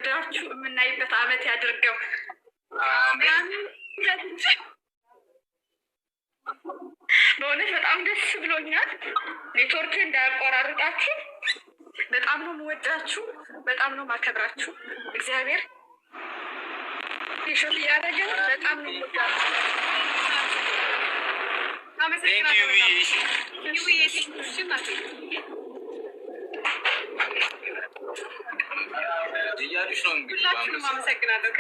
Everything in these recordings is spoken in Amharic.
ዳችሁ የምናይበት አመት ያድርገው። በእውነት በጣም ደስ ብሎኛል። ኔትወርክ እንዳያቋራርጣችሁ። በጣም ነው የምወዳችሁ፣ በጣም ነው ማከብራችሁ። እግዚአብሔር ይሾት እያደረገ በጣም ነው የምወዳችሁ። ሁላችሁንም አመሰግናለሁ።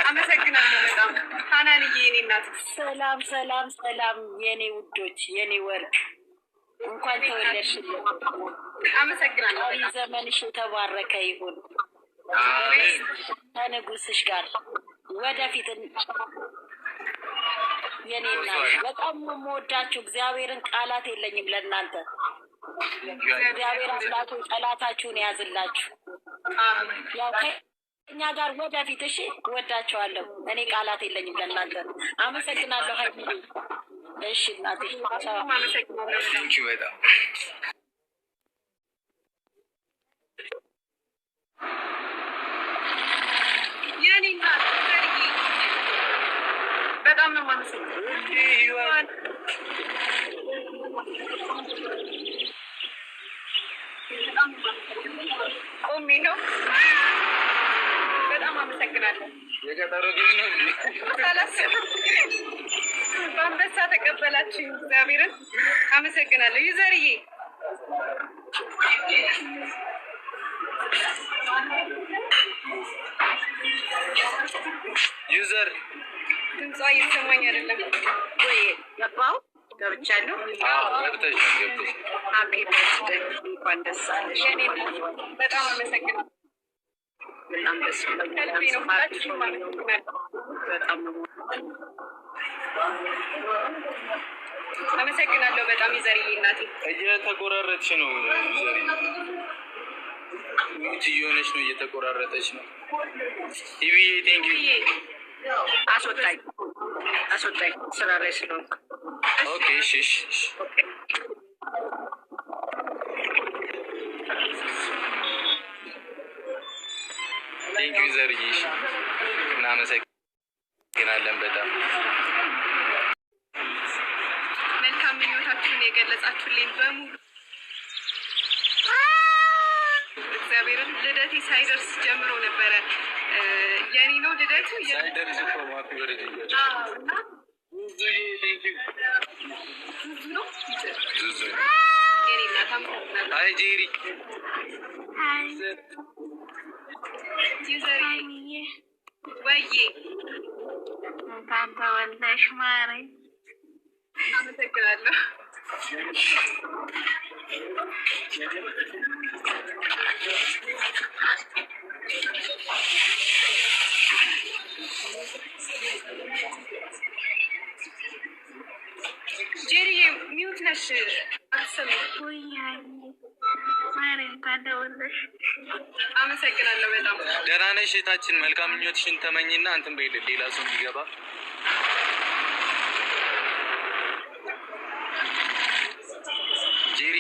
አመሰግናለሁ በጣም ሀናንዬ፣ የኔ እናት። ሰላም ሰላም ሰላም፣ የኔ ውዶች፣ የኔ ወርቅ፣ እንኳን ተወለድሽልኝ። አመሰግናለሁ። ዘመንሽ የተባረከ ይሁን ከንጉስሽ ጋር ወደፊት። የኔ እናት በጣም የምወዳችሁ እግዚአብሔርን ቃላት የለኝም ለእናንተ። እግዚአብሔር አምላኩ ጠላታችሁን ያዝላችሁ። ያው እኛ ጋር ወደፊት። እሺ፣ ወዳቸዋለሁ። እኔ ቃላት የለኝም ለእናንተ። አመሰግናለሁ ሀይሚ። እሺ እናቴ፣ የኔ እናት በጣም ነው የማመሰግነው። ቆሜ ነው። በጣም አመሰግናለሁ። በአንበሳ ተቀበላችሁ። እግዚአብሔርን አመሰግናለሁ። ዩዘርዬ ዩዘር ድምጿ እየተሰማኝ አይደለም ወይ? ገባው ገብቻለሁ። ሀፒ በርዝደይ፣ እንኳን ደስ አለሽ። በጣም አመሰግናለሁ። በጣም ደስ በጣም አመሰግናለሁ። በጣም ይዘርዬ እናቴ። እየተቆራረጥሽ ነው ይዘርዬ፣ እየሆነች ነው፣ እየተቆራረጠች ነው። ቲቪዬ ቴንኪው። አስወጣኝ አስወጣኝ፣ ስራ ላይ ስለሆንኩ። ኦኬ እሺ እሺ። ቴንኪው ዘርዬ፣ እናመሰግናለን በጣም። መልካም ምኞታችሁን የገለጻችሁልኝ በሙሉ እግዚአብሔርን ልደቴ ሳይደርስ ጀምሮ ነበረ። የኔ ነው ልደቱ ሳይደርስ እኮ ማፒ ወረድ አይ ጄሪ ወይዬ እንኳን ተወለድሽ ማሬ። አመሰግናለሁ። ጄሪዬ ሚውት ነሽ፣ አትሰሚም። ማሬ እንኳን ተወለድሽ። አመሰግናለሁ በጣም። ደህና ነሽ እህታችን? መልካም ምኞትሽን ተመኝና እንትን በይልን ሌላ ሰው እንዲገባ። ጄሪ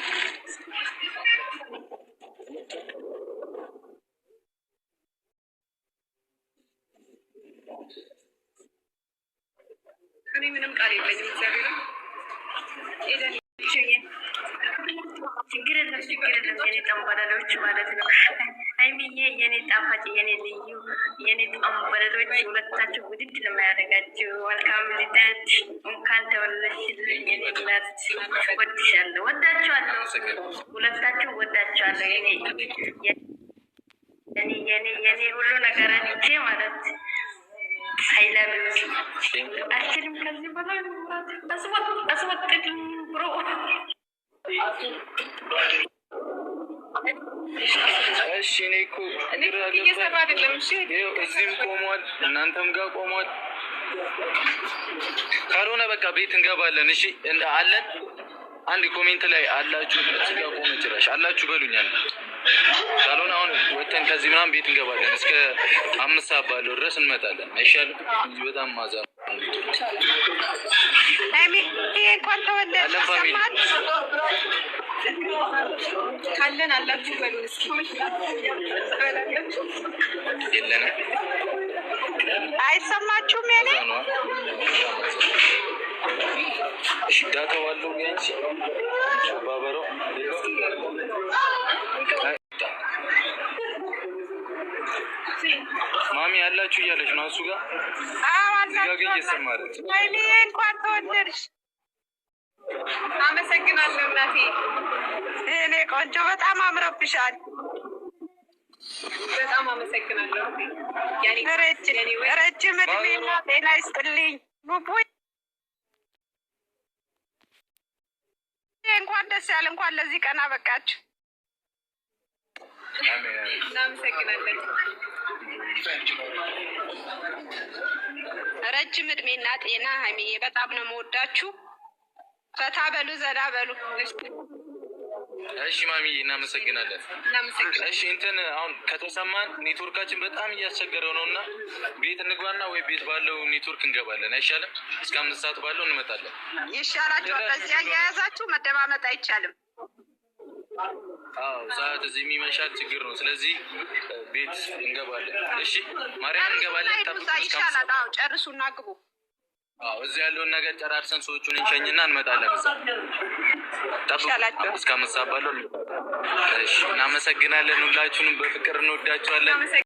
እኔ ምንም ቃል የለኝም። እግዚአብሔር ችግር የለም ችግር የለም። የኔ ጠንበለሎች ማለት ነው። ሀይሚዬ የኔ ጣፋጭ፣ የኔ ልዩ፣ የኔ ጠንበለሎች ሁለታችሁ ውድድ ነው የሚያደርጋችሁ። መልካም ልደት፣ እንኳን ተወለድሽልኝ የኔ እናት። ወድሻለሁ፣ ወዳችኋለሁ፣ ሁለታችሁ ወዳችኋለሁ። የኔ ሁሉ ነገራንቼ ማለት ሀይላብ አችልም ከዚህ በላይ አስወጥድ ብሮ እሺ። እኔ እኮ እየሰራ አይደለም። እሺ እዚህም ቆሟል፣ እናንተም ጋር ቆሟል። ካልሆነ በቃ ቤት እንገባለን። እሺ አለን። አንድ ኮሜንት ላይ አላችሁ፣ እዚህ ጋር ቆመ ጭራሽ አላችሁ በሉኛል። ካልሆነ አሁን ወተን ከዚህ ምናምን ቤት እንገባለን። እስከ 5 ሰዓት ባለው ድረስ እንመጣለን። አይሻልም? በጣም ማዛ እንኳን ተወለድ ሰማት ካለን አላችሁ በሉን እስኪ የለንም አይሰማችሁም? የኔ ሽዳተዋለሁ ያንቺ ባበሮ ማሚ ያላችሁ እያለች ነው እሱ ጋር አዋላችሁ ወይኔ እንኳን ተወለድሽ። አመሰግናለሁ እናቴ። እኔ ቆንጆ በጣም አምሮብሻል። በጣም አመሰግናለሁ። ረጅም እድሜና ጤና ይስጥልኝ። ቡቡዬ እንኳን ደስ ያለ እንኳን ለዚህ ቀን አበቃችሁ። እናመሰግናለን። ረጅም እድሜና ጤና ሀይሚዬ፣ በጣም ነው የምወዳችሁ። ፈታ በሉ ዘና በሉ። እሺ ማሚ እናመሰግናለን። እሺ እንትን አሁን ከተሰማን ኔትወርካችን በጣም እያስቸገረው ነው እና ቤት እንግባና ወይ ቤት ባለው ኔትወርክ እንገባለን። አይሻልም? እስከ 5 ሰዓት ባለው እንመጣለን። ይሻላችኋል። በዚህ አያያዛችሁ መደማመጥ አይቻልም። አዎ ሰዓት እዚህ የሚመሻል ችግር ነው። ስለዚህ ቤት እንገባለን። እሺ ማርያም እንገባለን። ይሻላል። አዎ ጨርሱና ግቡ። አዎ እዚህ ያለውን ነገር ጨራርሰን ሰዎቹን እንሸኝና እንመጣለን። እዛ ጠብቁ። እስከ 5 ሰዓት ባለው እንመጣለን። እሺ እናመሰግናለን። ሁላችሁንም በፍቅር እንወዳችኋለን።